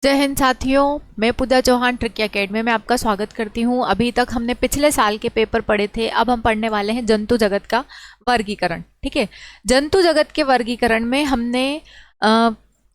जय हिंद साथियों, मैं पूजा चौहान ट्रिकी एकेडमी में आपका स्वागत करती हूँ। अभी तक हमने पिछले साल के पेपर पढ़े थे, अब हम पढ़ने वाले हैं जंतु जगत का वर्गीकरण। ठीक है, जंतु जगत के वर्गीकरण में हमने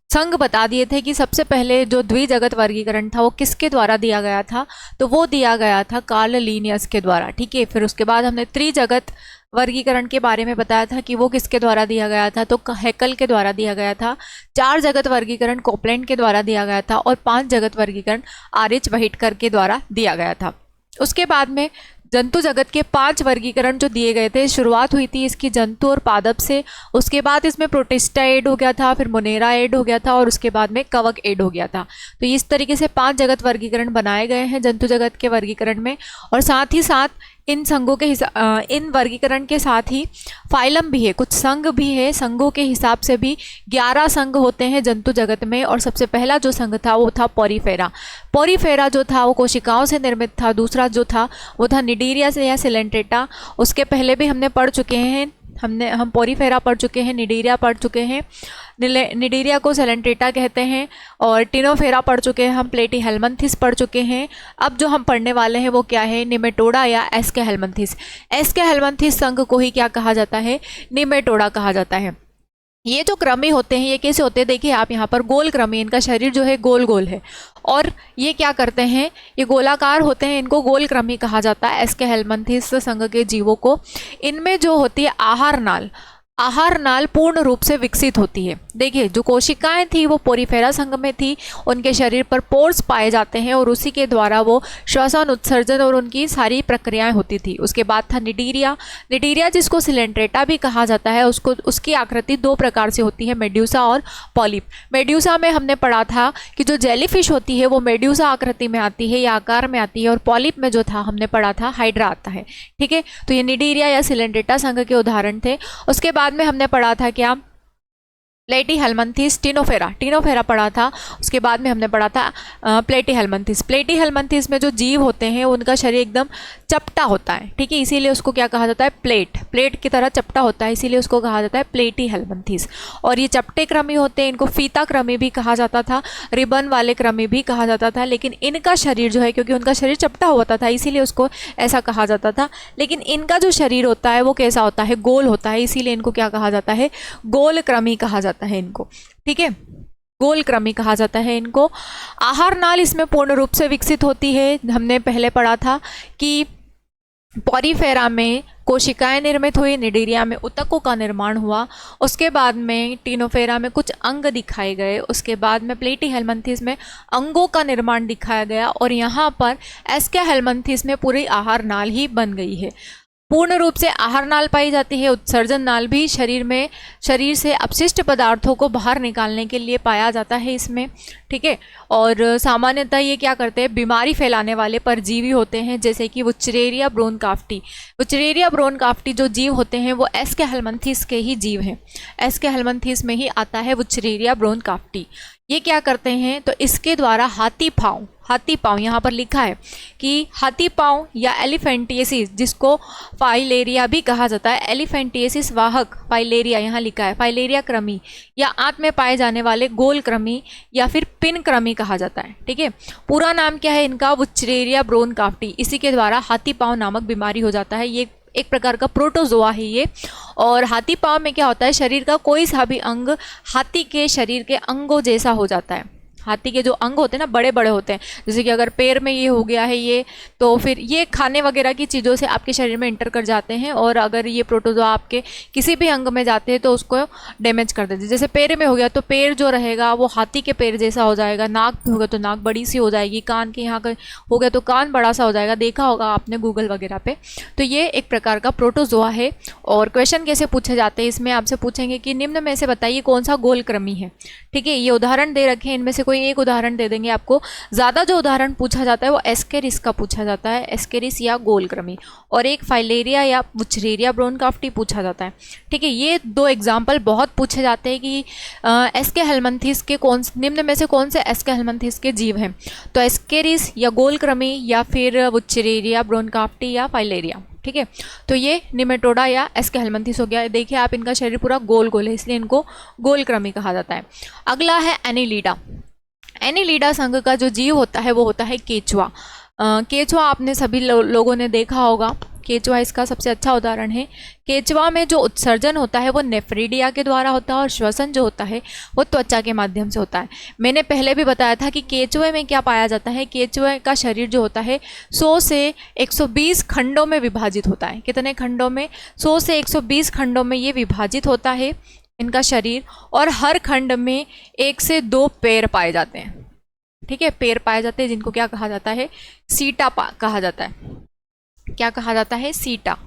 संघ बता दिए थे कि सबसे पहले जो द्विजगत वर्गीकरण था वो किसके द्वारा दिया गया था, तो वो दिया गया था कार्ल लिनियस के द्वारा। ठीक है, फिर उसके बाद हमने त्रिजगत वर्गीकरण के बारे में बताया था कि वो किसके द्वारा दिया गया था, तो हैकल के द्वारा दिया गया था। 4 जगत वर्गीकरण कोपलैंड के द्वारा दिया गया था और 5 जगत वर्गीकरण आरिच व्हिटकर के द्वारा दिया गया था। उसके बाद में जंतु जगत के 5 वर्गीकरण जो दिए गए थे, शुरुआत हुई थी इसकी जंतु और पादप से। उसके बाद इसमें प्रोटिस्टा ऐड हो गया था, फिर मोनेरा ऐड हो गया था और उसके बाद में कवक ऐड हो गया था। तो इस तरीके से 5 जगत वर्गीकरण बनाए गए हैं जंतु जगत के वर्गीकरण में। और साथ ही साथ इन संघों के इन वर्गीकरण के साथ ही फाइलम भी है, कुछ संघ भी है। संघों के हिसाब से भी 11 संघ होते हैं जंतु जगत में। और सबसे पहला जो संघ था वो था पोरीफेरा। पोरीफेरा जो था वो कोशिकाओं से निर्मित था। दूसरा जो था वो था निडीरिया से या सिलेंट्रेटा। उसके पहले भी हमने पढ़ चुके हैं, हम पोरीफेरा पढ़ चुके हैं, निडीरिया पढ़ चुके हैं, निडीरिया को सेलेंट्रेटा कहते हैं, और टिनोफेरा पढ़ चुके हैं हम, प्लेटीहेल्मिन्थिस पढ़ चुके हैं। अब जो हम पढ़ने वाले हैं वो क्या है, निमेटोडा या एस्केहेल्मिन्थिस। एस्केहेल्मिन्थिस संघ को ही क्या कहा जाता है, निमेटोडा कहा जाता है। ये जो कृमि होते हैं ये कैसे होते हैं, देखिए आप यहाँ पर गोल कृमि, इनका शरीर जो है गोल गोल है और ये क्या करते हैं, ये गोलाकार होते हैं, इनको गोल कृमि कहा जाता है एस्केहेल्मिन्थिस संघ के जीवों को। इनमें जो होती है आहार नाल पूर्ण रूप से विकसित होती है। देखिए जो कोशिकाएं थी वो पोरीफेरा संघ में थी, उनके शरीर पर पोर्स पाए जाते हैं और उसी के द्वारा वो श्वसन उत्सर्जन और उनकी सारी प्रक्रियाएं होती थी। उसके बाद था निडीरिया जिसको सिलेंट्रेटा भी कहा जाता है। उसकी आकृति 2 प्रकार से होती है, मेड्यूसा और पॉलिप। मेड्यूसा में हमने पढ़ा था कि जो जेलीफिश होती है वो मेड्यूसा आकृति में आती है या आकार में आती है, और पॉलिप में जो था हमने पढ़ा था हाइड्रा आता है। ठीक है, तो ये निडीरिया या सिलेंट्रेटा संघ के उदाहरण थे। उसके बाद में हमने पढ़ा था क्या, प्लेटीहेल्मिन्थिस, टिनोफेरा पढ़ा था। उसके बाद में हमने पढ़ा था प्लेटीहेल्मिन्थिस में जो जीव होते हैं उनका शरीर एकदम चपटा होता है। ठीक है, इसीलिए उसको क्या कहा जाता है, प्लेट की तरह चपटा होता है, इसीलिए उसको कहा जाता है प्लेटीहेल्मिन्थिस। और ये चपटे कृमि होते हैं, इनको फीता कृमि भी कहा जाता था, रिबन वाले कृमि भी कहा जाता था। लेकिन इनका शरीर जो है, क्योंकि उनका शरीर चपटा होता था इसीलिए उसको ऐसा कहा जाता था, लेकिन इनका जो शरीर होता है वो कैसा होता है, गोल होता है, इसीलिए इनको क्या कहा जाता है, गोल कृमि कहा जाता है इनको। ठीक है, गोल कृमि कहा जाता है इनको। आहार नाल इसमें पूर्ण रूप से विकसित होती है। हमने पहले पढ़ा था कि पोरीफेरा में कोशिकाएं निर्मित हुई, निडीरिया में ऊतकों का निर्माण हुआ, उसके बाद में टिनोफेरा में कुछ अंग दिखाए गए, उसके बाद में प्लेटीहेल्मिन्थिस में अंगों का निर्माण दिखाया गया, और यहाँ पर एस्केहेल्मिन्थिस में पूरी आहार नाल ही बन गई है। पूर्ण रूप से आहार नाल पाई जाती है। उत्सर्जन नाल भी शरीर से अपशिष्ट पदार्थों को बाहर निकालने के लिए पाया जाता है इसमें। ठीक है, और सामान्यतः ये क्या करते हैं, बीमारी फैलाने वाले परजीवी होते हैं, जैसे कि वुचरेरिया ब्रोनकाफ्टी जो जीव होते हैं वो एस्केहेल्मिन्थिस के ही जीव हैं। एस्केहेल्मिन्थिस में ही आता है वुचरेरिया ब्रोनकाफ्टी। ये क्या करते हैं, तो इसके द्वारा हाथी पाँव यहाँ पर लिखा है कि हाथी पाँव या एलिफेंटिएसिस, जिसको फाइलेरिया भी कहा जाता है, एलिफेंटिएसिस वाहक फाइलेरिया यहाँ लिखा है, फाइलेरिया कृमि या आंत में पाए जाने वाले गोल कृमि या फिर पिन कृमि कहा जाता है। ठीक है, पूरा नाम क्या है इनका, वुचरेरिया ब्रोनकाफ्टी। इसी के द्वारा हाथी पाँव नामक बीमारी हो जाता है। ये एक प्रकार का प्रोटोजोआ है ये। और हाथी पाँव में क्या होता है, शरीर का कोई सा भी अंग हाथी के शरीर के अंगों जैसा हो जाता है। हाथी के जो अंग होते हैं ना, बड़े बड़े होते हैं, जैसे कि अगर पैर में ये हो गया है ये, तो फिर ये खाने वगैरह की चीज़ों से आपके शरीर में इंटर कर जाते हैं, और अगर ये प्रोटोजोआ आपके किसी भी अंग में जाते हैं तो उसको डैमेज कर देते हैं। जैसे पैर में हो गया तो पैर जो रहेगा वो हाथी के पैर जैसा हो जाएगा, नाक में हो गया तो नाक बड़ी सी हो जाएगी, कान के यहाँ का हो गया तो कान बड़ा सा हो जाएगा, देखा होगा आपने गूगल वगैरह पे। तो ये एक प्रकार का प्रोटोजोआ है। और क्वेश्चन कैसे पूछे जाते हैं, इसमें आपसे पूछेंगे कि निम्न में से बताइए कौन सा गोल कृमि है। ठीक है, ये उदाहरण दे रखे हैं, इनमें से कोई एक उदाहरण दे देंगे आपको। ज़्यादा जो उदाहरण पूछा जाता है वो एस्केरिस का पूछा जाता है, एस्केरिस या गोल कृमि, और एक फाइलेरिया या वुचरेरिया ब्रोनकाफ्टी पूछा जाता है। ठीक है, ये 2 एग्जाम्पल बहुत पूछे जाते हैं कि एस्केहेल्मिन्थिस के निम्न में से कौन से एस्केहेल्मिन्थिस के जीव हैं, तो एस्केरिस या गोल कृमि या फिर वुचरेरिया ब्रोनकाफ्टी या फाइलेरिया। ठीक है, तो ये निमेटोडा या एस्केहेल्मिन्थिस हो गया। देखिए आप, इनका शरीर पूरा गोल गोल है, इसलिए इनको गोल कृमि कहा जाता है। अगला है एनीलिडा। एनिलिडा संघ का जो जीव होता है वो होता है केचुआ। केचुआ आपने सभी लोगों ने देखा होगा, केचुआ इसका सबसे अच्छा उदाहरण है। केचुआ में जो उत्सर्जन होता है वो नेफ्रिडिया के द्वारा होता है और श्वसन जो होता है वो त्वचा के माध्यम से होता है। मैंने पहले भी बताया था कि केचुए में क्या पाया जाता है, केचुए का शरीर जो होता है 100 से 120 खंडों में विभाजित होता है। कितने खंडों में? 100 से 120 खंडों में ये विभाजित होता है इनका शरीर, और हर खंड में 1 से 2 पैर पाए जाते हैं। ठीक है, पैर पाए जाते हैं जिनको क्या कहा जाता है? सीटा कहा जाता है। क्या कहा जाता है? सीटा।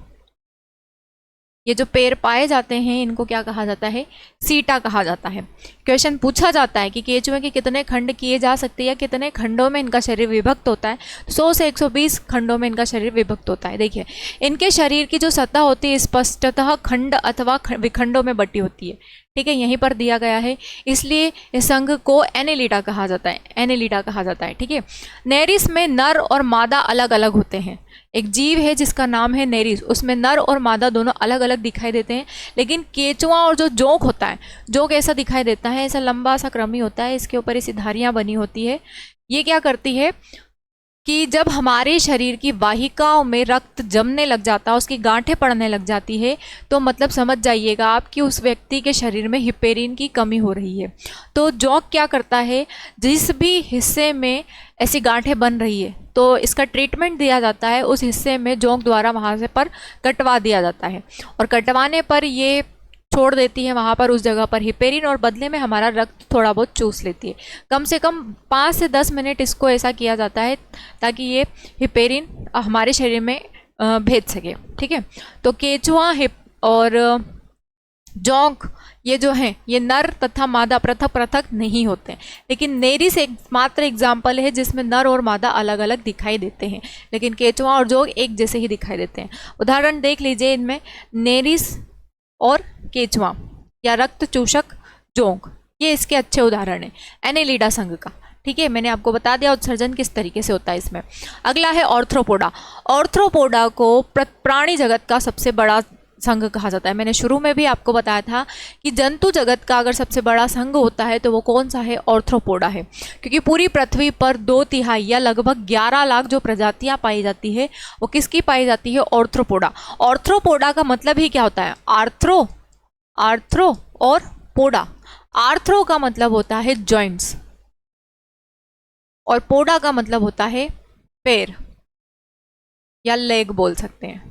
ये जो पैर पाए जाते हैं इनको क्या कहा जाता है? सीटा कहा जाता है। क्वेश्चन पूछा जाता है कि केचुए के कितने खंड किए जा सकते हैं या कितने खंडों में इनका शरीर विभक्त होता है, 100 से 120 खंडों में इनका शरीर विभक्त होता है। देखिए, इनके शरीर की जो सतह होती है स्पष्टतः खंड अथवा विखंडों में बटी होती है। ठीक है, यहीं पर दिया गया है, इसलिए इस संघ को एनिलिडा कहा जाता है। एनिलिडा कहा जाता है। ठीक है, नेरिस में नर और मादा अलग अलग होते हैं। एक जीव है जिसका नाम है नेरिस, उसमें नर और मादा दोनों अलग अलग दिखाई देते हैं। लेकिन केचुआ और जो जोंक होता है, जोंक ऐसा दिखाई देता है, ऐसा लंबा सा क्रमी होता है, इसके ऊपर ऐसी धारियां बनी होती है। ये क्या करती है कि जब हमारे शरीर की वाहिकाओं में रक्त जमने लग जाता है, उसकी गांठें पड़ने लग जाती है, तो मतलब समझ जाइएगा आप कि उस व्यक्ति के शरीर में हिपेरिन की कमी हो रही है। तो जोंक क्या करता है, जिस भी हिस्से में ऐसी गांठें बन रही है तो इसका ट्रीटमेंट दिया जाता है, उस हिस्से में जोंक द्वारा वहाँ से पर कटवा दिया जाता है, और कटवाने पर ये छोड़ देती है वहाँ पर उस जगह पर हिपेरिन, और बदले में हमारा रक्त थोड़ा बहुत चूस लेती है। कम से कम 5 से 10 मिनट इसको ऐसा किया जाता है ताकि ये हिपेरिन हमारे शरीर में भेज सके। ठीक है, तो केचुआ और जोंक ये जो हैं ये नर तथा मादा पृथक पृथक नहीं होते हैं। लेकिन नेरिस एक मात्र एग्जाम्पल है जिसमें नर और मादा अलग अलग दिखाई देते हैं, लेकिन केचुआ और जोंक एक जैसे ही दिखाई देते हैं। उदाहरण देख लीजिए इनमें, नेरिस और केचुआ या रक्त चूषक जोंक, ये इसके अच्छे उदाहरण हैं एनिलिडा संघ का। ठीक है, मैंने आपको बता दिया उत्सर्जन किस तरीके से होता है इसमें। अगला है ऑर्थ्रोपोडा। ऑर्थ्रोपोडा को प्राणी जगत का सबसे बड़ा संघ कहा जाता है। मैंने शुरू में भी आपको बताया था कि जंतु जगत का अगर सबसे बड़ा संघ होता है तो वो कौन सा है? ऑर्थ्रोपोडा है, क्योंकि पूरी पृथ्वी पर 2/3 या लगभग 11 लाख जो प्रजातियां पाई जाती है वो किसकी पाई जाती है? ऑर्थ्रोपोडा। ऑर्थ्रोपोडा का मतलब ही क्या होता है? आर्थ्रो और पोडा। आर्थ्रो का मतलब होता है जॉइंट्स और पोडा का मतलब होता है पैर या लेग बोल सकते हैं,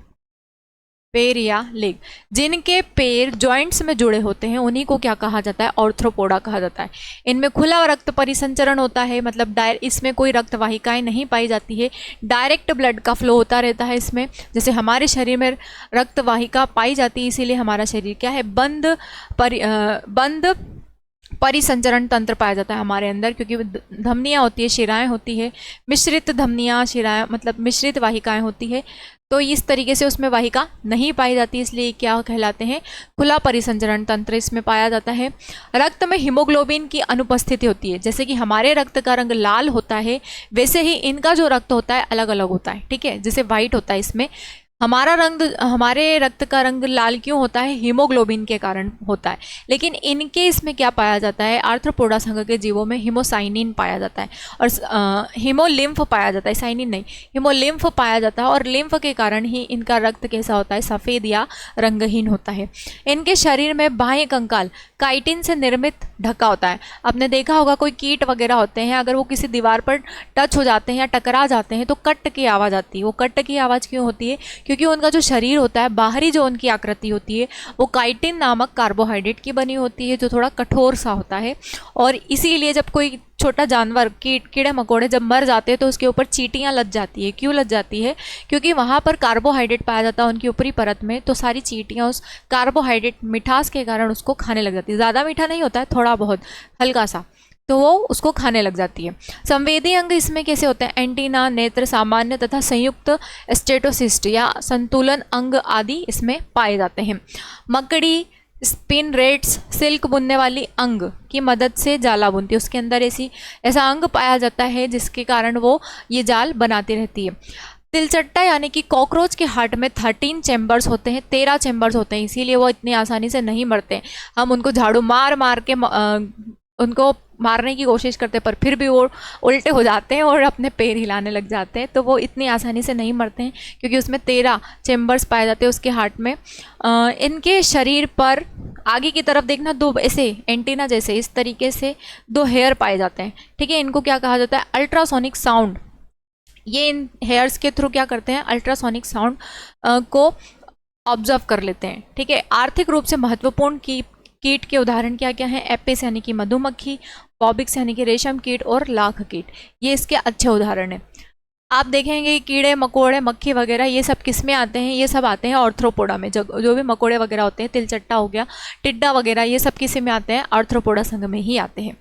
पैर या लेग। जिनके पैर जॉइंट्स में जुड़े होते हैं उन्हीं को क्या कहा जाता है? ऑर्थ्रोपोडा कहा जाता है। इनमें खुला रक्त परिसंचरण होता है, मतलब इसमें कोई रक्त वाहिकाएं नहीं पाई जाती है, डायरेक्ट ब्लड का फ्लो होता रहता है इसमें। जैसे हमारे शरीर में रक्त वाहिका पाई जाती है, इसीलिए हमारा शरीर क्या है? बंद परिसंचरण तंत्र पाया जाता है हमारे अंदर, क्योंकि धमनियाँ होती है, शिराएं होती है, मिश्रित धमनियाँ शिराएं मतलब मिश्रित वाहिकाएं होती है, तो इस तरीके से उसमें वाहिका नहीं पाई जाती, इसलिए क्या कहलाते हैं? खुला परिसंचरण तंत्र इसमें पाया जाता है। रक्त में हीमोग्लोबिन की अनुपस्थिति होती है। जैसे कि हमारे रक्त का रंग लाल होता है, वैसे ही इनका जो रक्त होता है अलग अलग होता है। ठीक है, जैसे वाइट होता है इसमें, हमारे रक्त का रंग लाल क्यों होता है? हीमोग्लोबिन के कारण होता है। लेकिन इनके इसमें क्या पाया जाता है? आर्थ्रोपोडा संघ के जीवों में हीमोसाइनिन पाया जाता है और हीमोलिम्फ पाया जाता है, साइनिन नहीं, हीमोलिम्फ पाया जाता है, और लिम्फ के कारण ही इनका रक्त कैसा होता है? सफ़ेद या रंगहीन होता है। इनके शरीर में बाह्य कंकाल काइटिन से निर्मित ढका होता है। आपने देखा होगा कोई कीट वगैरह होते हैं, अगर वो किसी दीवार पर टच हो जाते हैं या टकरा जाते हैं तो कट की आवाज़ आती है। वो कट की आवाज़ क्यों होती है? क्योंकि उनका जो शरीर होता है, बाहरी जो उनकी आकृति होती है वो काइटिन नामक कार्बोहाइड्रेट की बनी होती है, जो थोड़ा कठोर सा होता है। और इसीलिए जब कोई छोटा जानवर कीड़े मकोड़े जब मर जाते हैं तो उसके ऊपर चींटियां लग जाती है। क्यों लग जाती है? क्योंकि वहाँ पर कार्बोहाइड्रेट पाया जाता है उनकी ऊपरी परत में, तो सारी चींटियां उस कार्बोहाइड्रेट मिठास के कारण उसको खाने लग जाती है। ज़्यादा मीठा नहीं होता है, थोड़ा बहुत हल्का सा, तो वो उसको खाने लग जाती है। संवेदी अंग इसमें कैसे होते हैं? एंटीना, नेत्र, सामान्य तथा संयुक्त स्टेटोसिस्ट या संतुलन अंग आदि इसमें पाए जाते हैं। मकड़ी स्पिन रेट्स सिल्क बुनने वाली अंग की मदद से जाला बुनती है, उसके अंदर ऐसा अंग पाया जाता है जिसके कारण वो ये जाल बनाती रहती है। तिलचट्टा यानी कि कॉकरोच के हार्ट में 13 चैम्बर्स होते हैं, 13 चैम्बर्स होते हैं, इसीलिए वो इतनी आसानी से नहीं मरते। हम उनको झाड़ू मार मार के उनको मारने की कोशिश करते हैं, पर फिर भी वो उल्टे हो जाते हैं और अपने पैर हिलाने लग जाते हैं। तो वो इतनी आसानी से नहीं मरते हैं, क्योंकि उसमें 13 चेम्बर्स पाए जाते हैं उसके हार्ट में। इनके शरीर पर आगे की तरफ देखना, 2 ऐसे एंटीना जैसे इस तरीके से 2 हेयर पाए जाते हैं, ठीक है। इनको क्या कहा जाता है? Ultrasonic sound. ये इन हेयर्स के थ्रू क्या करते हैं? अल्ट्रासोनिक साउंड को ऑब्जर्व कर लेते हैं, ठीक है। आर्थिक रूप से महत्वपूर्ण कीट के उदाहरण क्या क्या हैं? एपिस यानी कि मधुमक्खी, बॉबिक्स यानी कि रेशम कीट, और लाख कीट, ये इसके अच्छे उदाहरण हैं। आप देखेंगे कीड़े मकोड़े मक्खी वगैरह ये सब किस में आते हैं? ये सब आते हैं आर्थ्रोपोडा में। जो भी मकोड़े वगैरह होते हैं, तिलचट्टा हो गया, टिड्डा वगैरह, ये सब किस में आते हैं? आर्थ्रोपोडा संघ में ही आते हैं।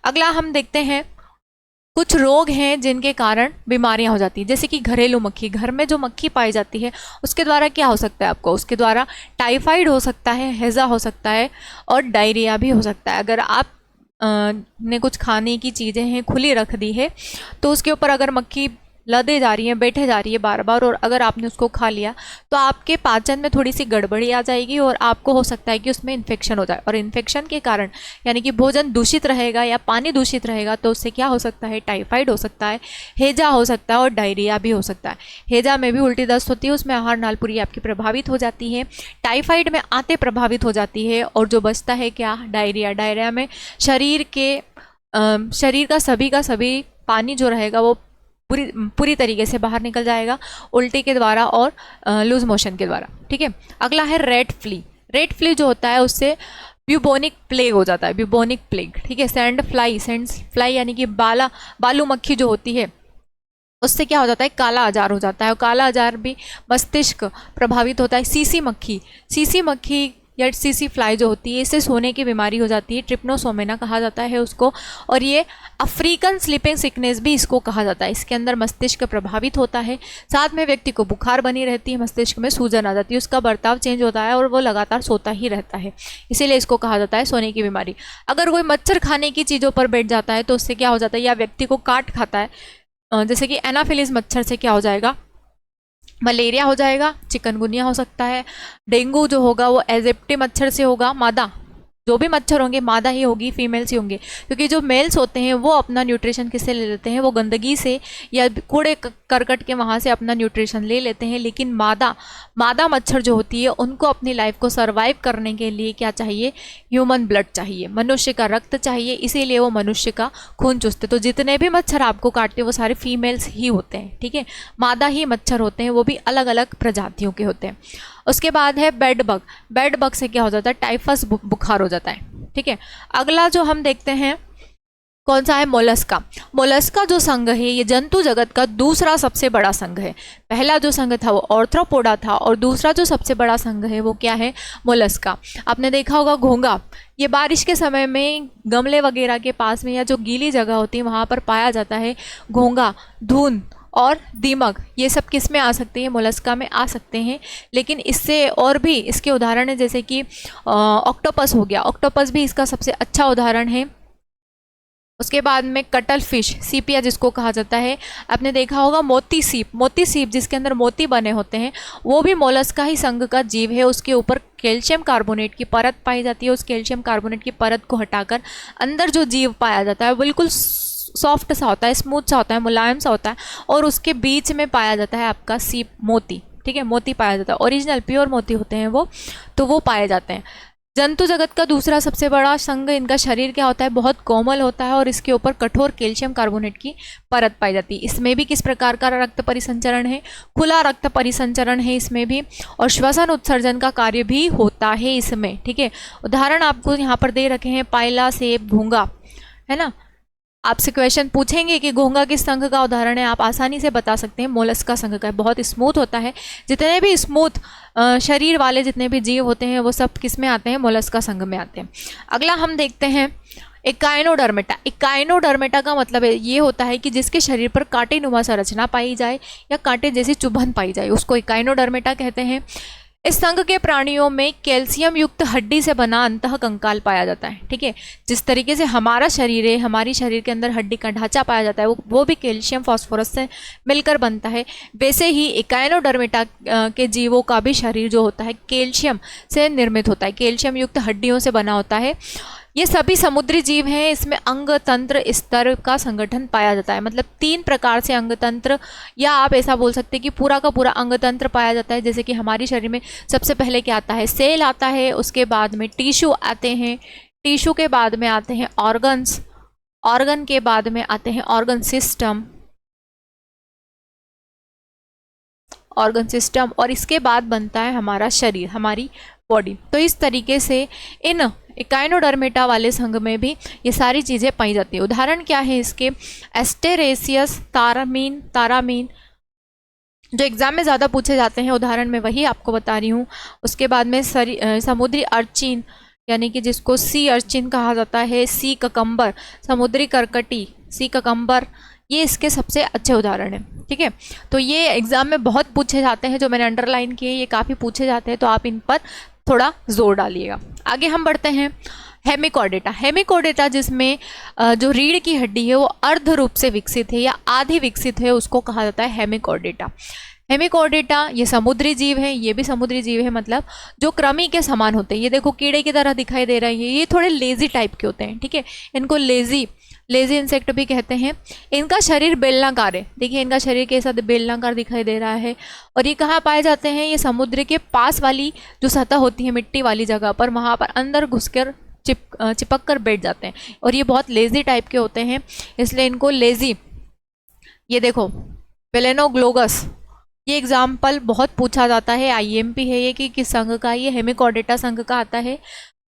अगला हम देखते हैं कुछ रोग हैं जिनके कारण बीमारियां हो जाती हैं, जैसे कि घरेलू मक्खी। घर में जो मक्खी पाई जाती है उसके द्वारा क्या हो सकता है आपको? उसके द्वारा टाइफाइड हो सकता है, हैजा हो सकता है, और डायरिया भी हो सकता है। अगर आप ने कुछ खाने की चीज़ें हैं खुली रख दी है, तो उसके ऊपर अगर मक्खी लदे जा रही है, बैठे जा रही है बार बार, और अगर आपने उसको खा लिया तो आपके पाचन में थोड़ी सी गड़बड़ी आ जाएगी और आपको हो सकता है कि उसमें इन्फेक्शन हो जाए। और इन्फेक्शन के कारण यानी कि भोजन दूषित रहेगा या पानी दूषित रहेगा, तो उससे क्या हो सकता है? टाइफाइड हो सकता है, हैजा हो सकता है, और डायरिया भी हो सकता है। हैजा में भी उल्टी दस्त होती है, उसमें आहार नाल पुरी आपकी प्रभावित हो जाती है। टाइफाइड में आंतें प्रभावित हो जाती है, और जो बचता है क्या? डायरिया। डायरिया में शरीर का सभी पानी जो रहेगा वो पूरी तरीके से बाहर निकल जाएगा, उल्टी के द्वारा और लूज मोशन के द्वारा, ठीक है। अगला है रेड फ्ली। रेड फ्ली जो होता है उससे ब्यूबोनिक प्लेग हो जाता है, ब्यूबोनिक प्लेग, ठीक है। सैंड फ्लाई यानी कि बालू मक्खी जो होती है, उससे क्या हो जाता है? काला आजार हो जाता है, और काला आजार भी मस्तिष्क प्रभावित होता है। सीसी मक्खी या सीसी फ्लाई जो होती है, इससे सोने की बीमारी हो जाती है, ट्रिप्नोसोमेना कहा जाता है उसको, और ये अफ्रीकन स्लीपिंग सिकनेस भी इसको कहा जाता है। इसके अंदर मस्तिष्क प्रभावित होता है, साथ में व्यक्ति को बुखार बनी रहती है, मस्तिष्क में सूजन आ जाती है, उसका बर्ताव चेंज होता है और वो लगातार सोता ही रहता है, इसीलिए इसको कहा जाता है सोने की बीमारी। अगर कोई मच्छर खाने की चीज़ों पर बैठ जाता है तो उससे क्या हो जाता है? या व्यक्ति को काट खाता है, जैसे कि एनाफिलिस मच्छर से क्या हो जाएगा? मलेरिया हो जाएगा, चिकनगुनिया हो सकता है, डेंगू जो होगा वो एजेप्टी मच्छर से होगा। मादा, जो भी मच्छर होंगे मादा ही होगी, फीमेल्स ही होंगे, क्योंकि जो मेल्स होते हैं वो अपना न्यूट्रिशन किससे ले लेते हैं? वो गंदगी से या कूड़े करकट के वहाँ से अपना न्यूट्रिशन ले लेते हैं। लेकिन मादा मच्छर जो होती है उनको अपनी लाइफ को सर्वाइव करने के लिए क्या चाहिए? ह्यूमन ब्लड चाहिए, मनुष्य का रक्त चाहिए, इसीलिए वो मनुष्य का खून चूसते। तो जितने भी मच्छर आपको काटते हैं वो सारे फीमेल्स ही होते हैं, ठीक है। मादा ही मच्छर होते हैं, वो भी अलग अलग प्रजातियों के होते हैं। उसके बाद है बेड बग से क्या हो जाता है? टाइफस बुखार हो जाता है, ठीक है। अगला जो हम देखते हैं कौन सा है? मोलस्का जो संघ है ये जंतु जगत का दूसरा सबसे बड़ा संघ है। पहला जो संघ था वो आर्थ्रोपोडा था, और दूसरा जो सबसे बड़ा संघ है वो क्या है? मोलस्का। आपने देखा होगा घोंघा, ये बारिश के समय में गमले वगैरह के पास में या जो गीली जगह होती है वहाँ पर पाया जाता है। घोंघा, धून और दीमक, ये सब किस में आ सकते हैं? मोलस्का में आ सकते हैं। लेकिन इससे और भी इसके उदाहरण है, जैसे कि ऑक्टोपस हो गया, ऑक्टोपस भी इसका सबसे अच्छा उदाहरण है। उसके बाद में कटल फिश, सीपिया जिसको कहा जाता है। आपने देखा होगा मोती सीप जिसके अंदर मोती बने होते हैं, वो भी मोलस्का ही संघ का जीव है। उसके ऊपर कैल्शियम कार्बोनेट की परत पाई जाती है। उस कैल्शियम कार्बोनेट की परत को हटाकर अंदर जो जीव पाया जाता है बिल्कुल सॉफ्ट सा होता है, स्मूथ सा होता है, मुलायम सा होता है, और उसके बीच में पाया जाता है आपका सीप, मोती, ठीक है। मोती पाया जाता है, ओरिजिनल प्योर मोती होते हैं वो, तो वो पाए जाते हैं। जंतु जगत का दूसरा सबसे बड़ा संघ, इनका शरीर क्या होता है? बहुत कोमल होता है, और इसके ऊपर कठोर कैल्शियम कार्बोनेट की परत पाई जाती है। इसमें भी किस प्रकार का रक्त परिसंचरण है? खुला रक्त परिसंचरण है इसमें भी, और श्वसन उत्सर्जन का कार्य भी होता है इसमें, ठीक है। उदाहरण आपको यहाँ पर दे रखे हैं, पायला, सेब, घोंघा, है ना। आपसे क्वेश्चन पूछेंगे कि घोंघा किस संघ का उदाहरण है, आप आसानी से बता सकते हैं मोलस्का संघ का है। बहुत स्मूथ होता है, जितने भी स्मूथ शरीर वाले जितने भी जीव होते हैं वो सब किस में आते हैं? मोलस्का संघ में आते हैं। अगला हम देखते हैं इकाइनोडर्मेटा। इकाइनोडर्मेटा का मतलब ये होता है कि जिसके शरीर पर कांटे नुमा संरचना पाई जाए या कांटे जैसी चुभन पाई जाए, उसको इकाइनोडर्मेटा कहते हैं। इस संघ के प्राणियों में कैल्शियम युक्त हड्डी से बना अंतः कंकाल पाया जाता है, ठीक है। जिस तरीके से हमारा शरीर है, हमारी शरीर के अंदर हड्डी का ढांचा पाया जाता है, वो भी कैल्शियम फास्फोरस से मिलकर बनता है। वैसे ही इकाइनोडर्मेटा के जीवों का भी शरीर जो होता है कैल्शियम से निर्मित होता है, कैल्शियम युक्त हड्डियों से बना होता है। ये सभी समुद्री जीव हैं, इसमें अंग तंत्र स्तर का संगठन पाया जाता है। मतलब 3 प्रकार से अंग तंत्र, या आप ऐसा बोल सकते हैं कि पूरा का पूरा अंग तंत्र पाया जाता है। जैसे कि हमारे शरीर में सबसे पहले क्या आता है, सेल आता है, उसके बाद में टिश्यू आते हैं, टिश्यू के बाद में आते हैं ऑर्गन्स, ऑर्गन के बाद में आते हैं ऑर्गन सिस्टम, ऑर्गन सिस्टम, और इसके बाद बनता है हमारा शरीर, हमारी बॉडी। तो इस तरीके से इन इकाइनोडर्मेटा वाले संघ में भी ये सारी चीज़ें पाई जाती है। उदाहरण क्या है इसके, एस्टेरेसियस, तारामीन, तारामीन जो एग्जाम में ज़्यादा पूछे जाते हैं, उदाहरण में वही आपको बता रही हूँ। उसके बाद में समुद्री अर्चिन, यानी कि जिसको सी अर्चिन कहा जाता है, सी ककम्बर, समुद्री करकटी, सी ककम्बर, ये इसके सबसे अच्छे उदाहरण हैं। ठीक है, तो ये एग्जाम में बहुत पूछे जाते हैं, जो मैंने अंडरलाइन किए ये काफ़ी पूछे जाते हैं, तो आप इन पर थोड़ा जोर डालिएगा। आगे हम बढ़ते हैं, हेमिकॉर्डेटा। हेमिकॉर्डेटा जिसमें जो रीढ़ की हड्डी है वो अर्ध रूप से विकसित है या आधी विकसित है, उसको कहा जाता है हेमिकॉर्डेटा। हेमिकॉर्डेटा ये समुद्री जीव है, ये भी समुद्री जीव है, मतलब जो कृमि के समान होते हैं। ये देखो कीड़े की तरह दिखाई दे रहा है, ये थोड़े लेजी टाइप के होते हैं। ठीक है, इनको लेजी इंसेक्ट भी कहते हैं। इनका शरीर बेलनाकार है, देखिए इनका शरीर के साथ बेलनाकार दिखाई दे रहा है। और ये कहाँ पाए जाते हैं, ये समुद्र के पास वाली जो सतह होती है मिट्टी वाली जगह पर, वहाँ पर अंदर घुसकर चिपक कर बैठ जाते हैं। और ये बहुत लेजी टाइप के होते हैं, इसलिए इनको लेजी, ये देखो बेलेनोग्लोगस, ये एग्जाम्पल बहुत पूछा जाता है, आईएमपी है ये कि किस संघ का, ये हेमिकॉर्डेटा संघ का आता है।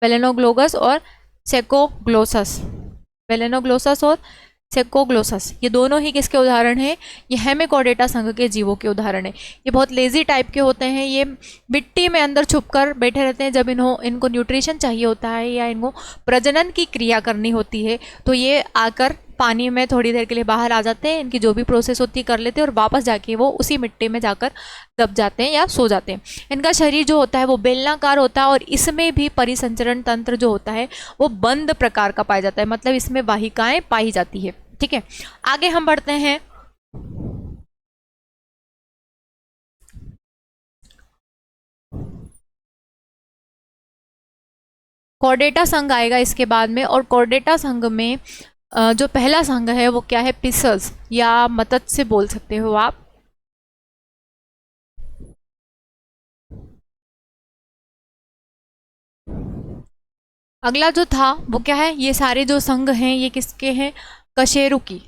बेलेनोग्लोगस और सेकोग्लोसस, बेलेनोग्लोसस और सेकोग्लोसस, ये दोनों ही किसके उदाहरण हैं, ये हेमिकॉर्डेटा संघ के जीवों के उदाहरण है। ये बहुत लेजी टाइप के होते हैं, ये मिट्टी में अंदर छुपकर बैठे रहते हैं। जब इनको न्यूट्रिशन चाहिए होता है या इनको प्रजनन की क्रिया करनी होती है, तो ये आकर पानी में थोड़ी देर के लिए बाहर आ जाते हैं, इनकी जो भी प्रोसेस होती है कर लेते हैं, और वापस जाके वो उसी मिट्टी में जाकर दब जाते हैं या सो जाते हैं। इनका शरीर जो होता है वो बेलनाकार होता है, और इसमें भी परिसंचरण तंत्र जो होता है वो बंद प्रकार का पाया जाता है, मतलब इसमें वाहिकाएं पाई जाती है। ठीक है, आगे हम बढ़ते हैं, कॉर्डेटा संघ आएगा इसके बाद में। और कॉर्डेटा संघ में जो पहला संघ है वो क्या है, पिसल्स या मत्स्य बोल सकते हो आप। अगला जो था वो क्या है, ये सारे जो संघ हैं ये किसके हैं, कशेरुकी,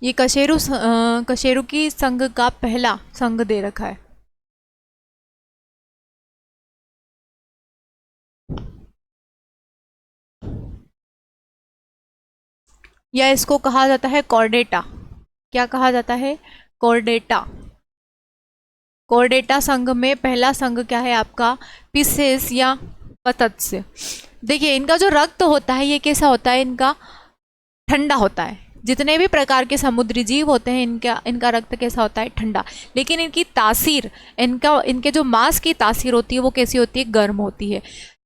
ये कशेरुकी संघ का पहला संघ दे रखा है। या इसको कहा जाता है कॉर्डेटा, क्या कहा जाता है, कॉर्डेटा। कॉर्डेटा संघ में पहला संघ क्या है आपका, पिसेस या मत्स्य। देखिए इनका जो रक्त होता है ये कैसा होता है, इनका ठंडा होता है। जितने भी प्रकार के समुद्री जीव होते हैं इनका रक्त कैसा होता है, ठंडा। लेकिन इनकी तासीर, इनके जो मांस की तासीर होती है वो कैसी होती है, गर्म होती है।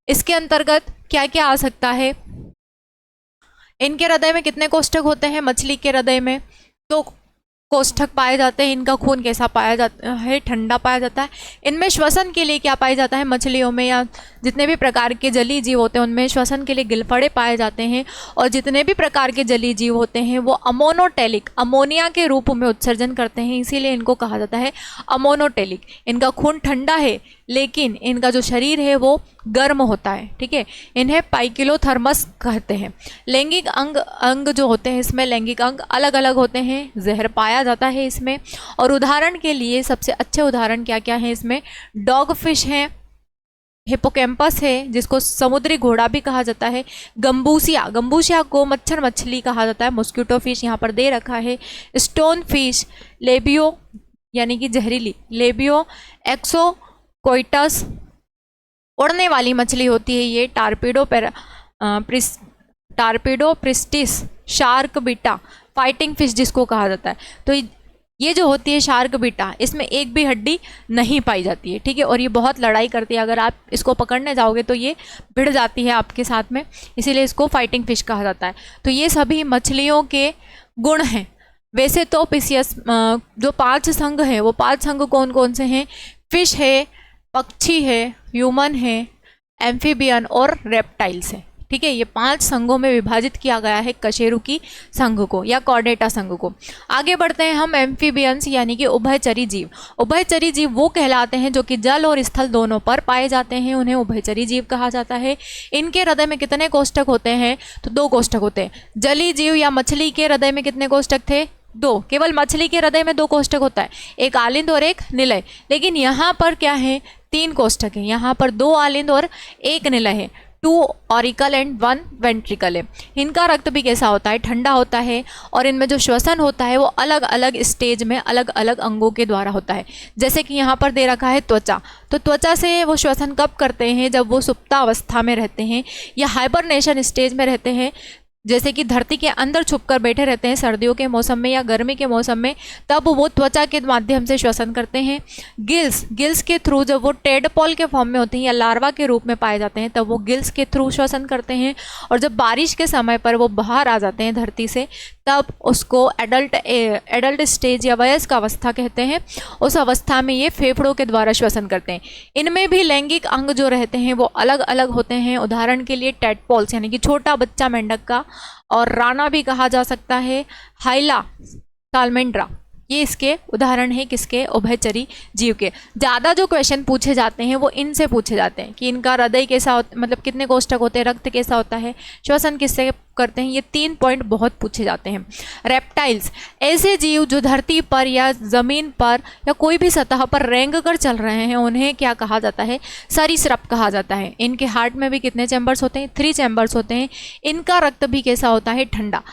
इसके अंतर्गत क्या क्या आ सकता है, इनके हृदय में कितने कोष्ठक होते हैं, मछली के हृदय में तो कोष्ठक पाए जाते हैं। इनका खून कैसा पाया जाता है, ठंडा पाया जाता है। इनमें श्वसन के लिए क्या पाया जाता है, मछलियों में या जितने भी प्रकार के जलीय जीव होते हैं उनमें श्वसन के लिए गिलफड़े पाए जाते हैं। और जितने भी प्रकार के जलीय जीव होते हैं वो अमोनोटेलिक, अमोनिया के रूप में उत्सर्जन करते हैं, इसीलिए इनको कहा जाता है अमोनोटेलिक। इनका खून ठंडा है लेकिन इनका जो शरीर है वो गर्म होता है। ठीक है, इन्हें पाइकिलोथर्मस कहते हैं। लैंगिक अंग जो होते हैं इसमें लैंगिक अंग अलग अलग होते हैं, जहर पाया जाता है इसमें। और उदाहरण के लिए सबसे अच्छे उदाहरण क्या क्या हैं इसमें, डॉग फिश हैं, हिपोकैम्पस है जिसको समुद्री घोड़ा भी कहा जाता है, गंबूसिया को मच्छर मछली कहा जाता है, मॉस्किटो फिश यहाँ पर दे रखा है, स्टोन फिश, लेबियो यानी कि जहरीली, लेबियो एक्सोकोइटस उड़ने वाली मछली होती है ये, torpedo priestess, shark beta, fighting fish जिसको कहा जाता है। तो ये जो होती है शार्क बीटा, इसमें एक भी हड्डी नहीं पाई जाती है। ठीक है, और ये बहुत लड़ाई करती है, अगर आप इसको पकड़ने जाओगे तो ये भिड़ जाती है आपके साथ में, इसीलिए इसको फाइटिंग फिश कहा जाता है। तो ये सभी मछलियों के गुण हैं। वैसे तो पिसियस जो 5 संघ हैं वो 5 संघ कौन कौन से हैं, फिश है, पक्षी है, ह्यूमन है, एम्फीबियन और रेप्टाइल्स है। ठीक है, ये 5 संघों में विभाजित किया गया है कशेरुकी संघ को या कॉर्डेटा संघ को। आगे बढ़ते हैं हम एम्फीबियंस यानी कि उभयचरी जीव। उभयचरी जीव वो कहलाते हैं जो कि जल और स्थल दोनों पर पाए जाते हैं, उन्हें उभयचरी जीव कहा जाता है। इनके हृदय में कितने कोष्ठक होते हैं? तो 2 कोष्ठक होते हैं। जलीय जीव या मछली के हृदय में कितने कोष्ठक थे? 2। केवल मछली के हृदय में 2 कोष्ठक होता है, एक आलिंद और एक निलय। लेकिन यहाँ पर क्या है? 3 कोष्ठक है। यहाँ पर 2 आलिंद और 1 निलय है। 2 ऑरिकल एंड 1 वेंट्रिकल है। इनका रक्त भी कैसा होता है? ठंडा होता है। और इनमें जो श्वसन होता है वो अलग अलग स्टेज में अलग अलग अंगों के द्वारा होता है। जैसे कि यहाँ पर दे रखा है त्वचा, तो त्वचा से वो श्वसन कब करते हैं? जब वो सुप्तावस्था में रहते हैं या हाइबरनेशन स्टेज में रहते हैं, जैसे कि धरती के अंदर छुपकर बैठे रहते हैं सर्दियों के मौसम में या गर्मी के मौसम में, तब वो त्वचा के माध्यम से श्वसन करते हैं। गिल्स के थ्रू जब वो टेडपॉल के फॉर्म में होते हैं या लार्वा के रूप में पाए जाते हैं, तब वो गिल्स के थ्रू श्वसन करते हैं। और जब बारिश के समय पर वो बाहर आ जाते हैं धरती से, तब उसको एडल्ट स्टेज या वयस्क अवस्था कहते हैं। उस अवस्था में ये फेफड़ों के द्वारा श्वसन करते हैं। इनमें भी लैंगिक अंग जो रहते हैं वो अलग अलग होते हैं। उदाहरण के लिए टेडपॉल्स यानी कि छोटा बच्चा मेंढक का, और राणा भी कहा जा सकता है, हाइला, सालमेंड्रा, ये इसके उदाहरण है किसके? उभयचरी जीव के। ज़्यादा जो क्वेश्चन पूछे जाते हैं वो इनसे पूछे जाते हैं कि इनका हृदय कैसा मतलब कितने कोष्ठक होते हैं, रक्त कैसा होता है, श्वसन किससे करते हैं। ये 3 पॉइंट बहुत पूछे जाते हैं। रेप्टाइल्स, ऐसे जीव जो धरती पर या ज़मीन पर या कोई भी सतह पर रेंग कर चल रहे हैं, उन्हें क्या कहा जाता है? सरीसृप कहा जाता है। इनके हार्ट में भी कितने चैम्बर्स होते हैं? 3 चैम्बर्स होते हैं। इनका रक्त भी कैसा होता है? ठंडा।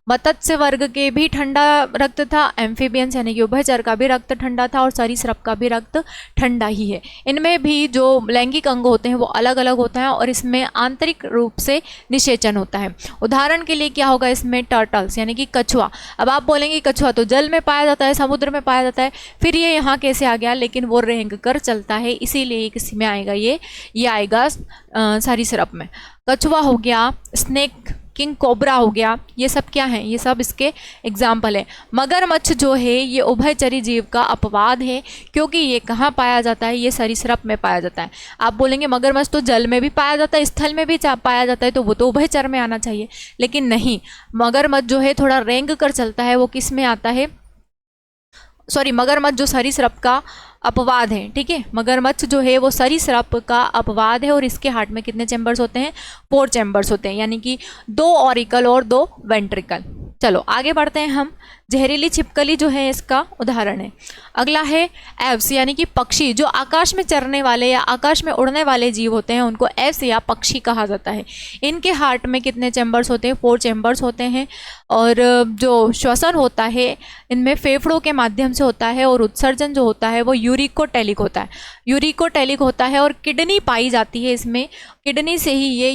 मत्स्य वर्ग के भी ठंडा रक्त था, एम्फीबियंस यानी कि उभयचर का भी रक्त ठंडा था, और सरीसृप का भी रक्त ठंडा ही है। इनमें भी जो लैंगिक अंग होते हैं वो अलग अलग होते हैं, और इसमें आंतरिक रूप से निषेचन होता है। उदाहरण के लिए क्या होगा इसमें? टर्टल्स यानी कि कछुआ। अब आप बोलेंगे कछुआ तो जल में पाया जाता है, समुद्र में पाया जाता है, फिर ये यहाँ कैसे आ गया? लेकिन वो रेंग कर चलता है, इसीलिए किसी में आएगा ये आएगा सरीसृप में। कछुआ हो गया, स्नेक, किंग कोबरा हो गया, ये सब क्या है? ये सब इसके एग्जाम्पल है। मगरमच्छ जो है ये उभयचरी जीव का अपवाद है, क्योंकि ये कहाँ पाया जाता है? ये सरीसृप में पाया जाता है। आप बोलेंगे मगरमच्छ तो जल में भी पाया जाता है, स्थल में भी पाया जाता है, तो वो तो उभयचर में आना चाहिए। लेकिन नहीं, मगरमच्छ जो है थोड़ा रेंग कर चलता है, वो किस में आता है? सॉरी, मगरमच्छ जो सरीसृप का अपवाद है। ठीक है, मगरमच्छ जो है वो सरीसृप का अपवाद है, और इसके हार्ट में कितने चैम्बर्स होते हैं? 4 चैम्बर्स होते हैं, यानी कि 2 ऑरिकल और 2 वेंट्रिकल। चलो आगे बढ़ते हैं हम। जहरीली छिपकली जो है इसका उदाहरण है। अगला है एव्स यानी कि पक्षी, जो आकाश में चरने वाले या आकाश में उड़ने वाले जीव होते हैं, उनको एव्स या पक्षी कहा जाता है। इनके हार्ट में कितने चैम्बर्स होते हैं? 4 चैम्बर्स होते हैं। और जो श्वसन होता है इनमें फेफड़ों के माध्यम से होता है, और उत्सर्जन जो होता है वो यूरिकोटेलिक होता है। यूरिकोटेलिक होता है, और किडनी पाई जाती है इसमें। किडनी से ही ये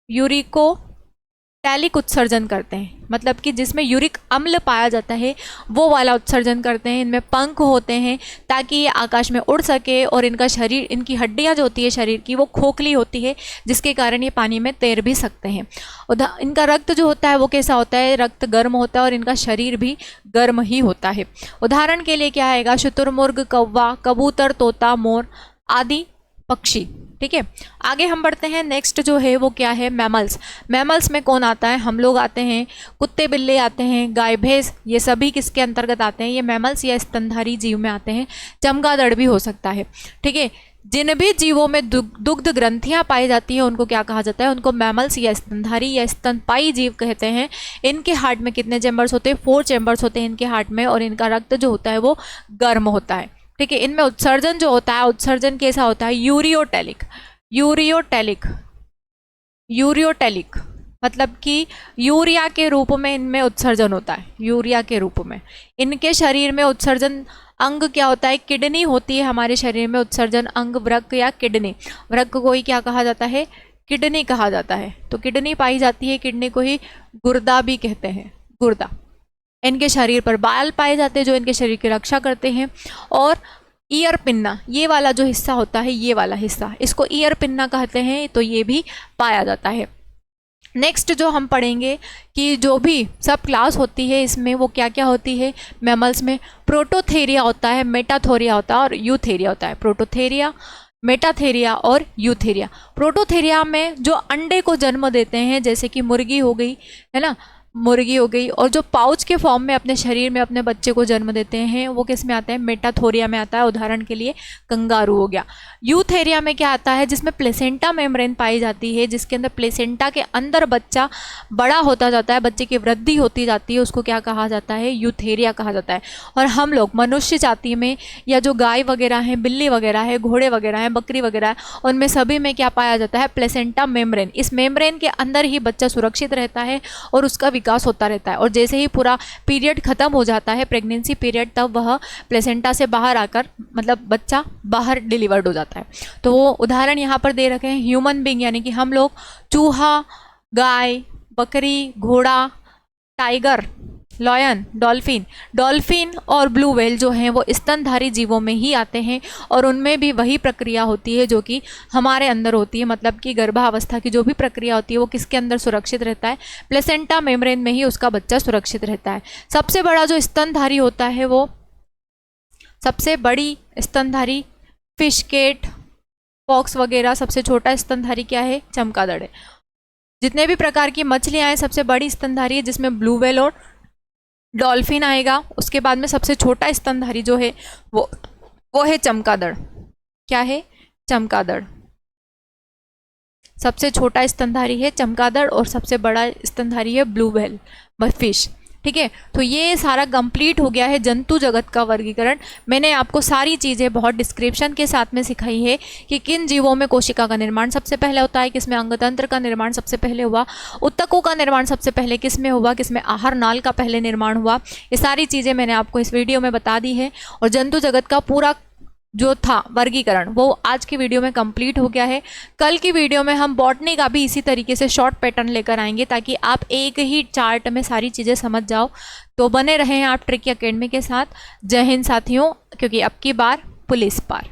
यूरिकोटेलिक उत्सर्जन करते हैं, मतलब कि जिसमें यूरिक अम्ल पाया जाता है वो वाला उत्सर्जन करते हैं। इनमें पंख होते हैं ताकि ये आकाश में उड़ सके, और इनका शरीर, इनकी हड्डियां जो होती है शरीर की वो खोखली होती है, जिसके कारण ये पानी में तैर भी सकते हैं। इनका रक्त जो होता है वो कैसा होता है? रक्त गर्म होता है, और इनका शरीर भी गर्म ही होता है। उदाहरण के लिए क्या आएगा? शुतुरमुर्ग, कौवा, कबूतर, तोता, मोर आदि पक्षी। ठीक है, आगे हम बढ़ते हैं। नेक्स्ट जो है वो क्या है? मैमल्स। मैमल्स में कौन आता है? हम लोग आते हैं, कुत्ते बिल्ली आते हैं, गाय भैंस, ये सभी किसके अंतर्गत आते हैं? ये मैमल्स या स्तनधारी जीव में आते हैं। चमगादड़ भी हो सकता है। ठीक है, जिन भी जीवों में दुग्ध ग्रंथियां पाई जाती हैं उनको क्या कहा जाता है? उनको मैमल्स या स्तनधारी या स्तनपाई जीव कहते हैं। इनके हार्ट में कितने चैम्बर्स होते हैं? 4 चैम्बर्स होते हैं इनके हार्ट में, और इनका रक्त जो होता है वो गर्म होता है। ठीक है, इनमें उत्सर्जन जो होता है, उत्सर्जन कैसा होता है? यूरियोटेलिक मतलब कि यूरिया के रूप में इनमें उत्सर्जन होता है। यूरिया के रूप में इनके शरीर में उत्सर्जन अंग क्या होता है? किडनी होती है हमारे शरीर में उत्सर्जन अंग, वृक्क या किडनी। वृक्क को ही क्या कहा जाता है? किडनी कहा जाता है। तो किडनी पाई जाती है, किडनी को ही गुर्दा भी कहते हैं, गुर्दा। इनके शरीर पर बाल पाए जाते हैं जो इनके शरीर की रक्षा करते हैं। और ईयर पिन्ना, ये वाला जो हिस्सा होता है, ये वाला हिस्सा, इसको ईयर पिन्ना कहते हैं, तो ये भी पाया जाता है। नेक्स्ट जो हम पढ़ेंगे कि जो भी सब क्लास होती है इसमें वो क्या क्या होती है। मैमल्स में प्रोटोथेरिया होता है, मेटाथोरिया होता है और यूथेरिया होता है। प्रोटोथेरिया, मेटाथेरिया और यूथेरिया। प्रोटोथेरिया में जो अंडे को जन्म देते हैं, जैसे कि मुर्गी हो गई, है ना, मुर्गी हो गई, और जो पाउच के फॉर्म में अपने शरीर में अपने बच्चे को जन्म देते हैं, वो किस में आता है, मेटाथोरिया में आता है। उदाहरण के लिए कंगारू हो गया। यूथेरिया में क्या आता है, जिसमें प्लेसेंटा मेम्ब्रेन पाई जाती है, जिसके अंदर प्लेसेंटा के अंदर बच्चा बड़ा होता जाता है, बच्चे की वृद्धि होती जाती है, उसको क्या कहा जाता है, यूथेरिया कहा जाता है। और हम लोग मनुष्य जाति में या जो गाय वगैरह हैं, बिल्ली वगैरह है, घोड़े वगैरह हैं, बकरी वगैरह है, उनमें सभी में क्या पाया जाता है, प्लेसेंटा मेम्ब्रेन। इस मेम्ब्रेन के अंदर ही बच्चा सुरक्षित रहता है और उसका विकास होता रहता है। और जैसे ही पूरा पीरियड खत्म हो जाता है, प्रेगनेंसी पीरियड, तब वह प्लेसेंटा से बाहर आकर मतलब बच्चा बाहर डिलीवर्ड हो जाता है। तो वो उदाहरण यहाँ पर दे रखे हैं। ह्यूमन बींग यानी कि हम लोग, चूहा, गाय, बकरी, घोड़ा, टाइगर, लॉयन, डॉल्फिन। डॉल्फिन और ब्लू व्हेल जो हैं वो स्तनधारी जीवों में ही आते हैं और उनमें भी वही प्रक्रिया होती है जो कि हमारे अंदर होती है। मतलब कि गर्भावस्था की जो भी प्रक्रिया होती है वो किसके अंदर सुरक्षित रहता है, प्लेसेंटा मेम्ब्रेन में ही उसका बच्चा सुरक्षित रहता है। सबसे बड़ा जो स्तनधारी होता है, वो सबसे बड़ी स्तनधारी फिश, केट, फॉक्स वगैरह। सबसे छोटा स्तनधारी क्या है, चमगादड़ है। जितने भी प्रकार की मछलियां हैं, सबसे बड़ी स्तनधारी है जिसमें ब्लू व्हेल और डॉल्फिन आएगा। उसके बाद में सबसे छोटा स्तनधारी जो है वो है चमगादड़। क्या है, चमगादड़। सबसे छोटा स्तनधारी है चमगादड़ और सबसे बड़ा स्तनधारी है ब्लू व्हेल, फिश। ठीक है, तो ये सारा कंप्लीट हो गया है जंतु जगत का वर्गीकरण। मैंने आपको सारी चीज़ें बहुत डिस्क्रिप्शन के साथ में सिखाई है कि किन जीवों में कोशिका का निर्माण सबसे पहले होता है, किसमें अंगतंत्र का निर्माण सबसे पहले हुआ, उत्तकों का निर्माण सबसे पहले किसमें हुआ, किसमें आहार नाल का पहले निर्माण हुआ। ये सारी चीज़ें मैंने आपको इस वीडियो में बता दी है। और जंतु जगत का पूरा जो था वर्गीकरण वो आज की वीडियो में कंप्लीट हो गया है। कल की वीडियो में हम बॉटनी का भी इसी तरीके से शॉर्ट पैटर्न लेकर आएंगे ताकि आप एक ही चार्ट में सारी चीज़ें समझ जाओ। तो बने रहें आप ट्रिकी एकेडमी के साथ। जय हिंद साथियों, क्योंकि अब की बार पुलिस पार।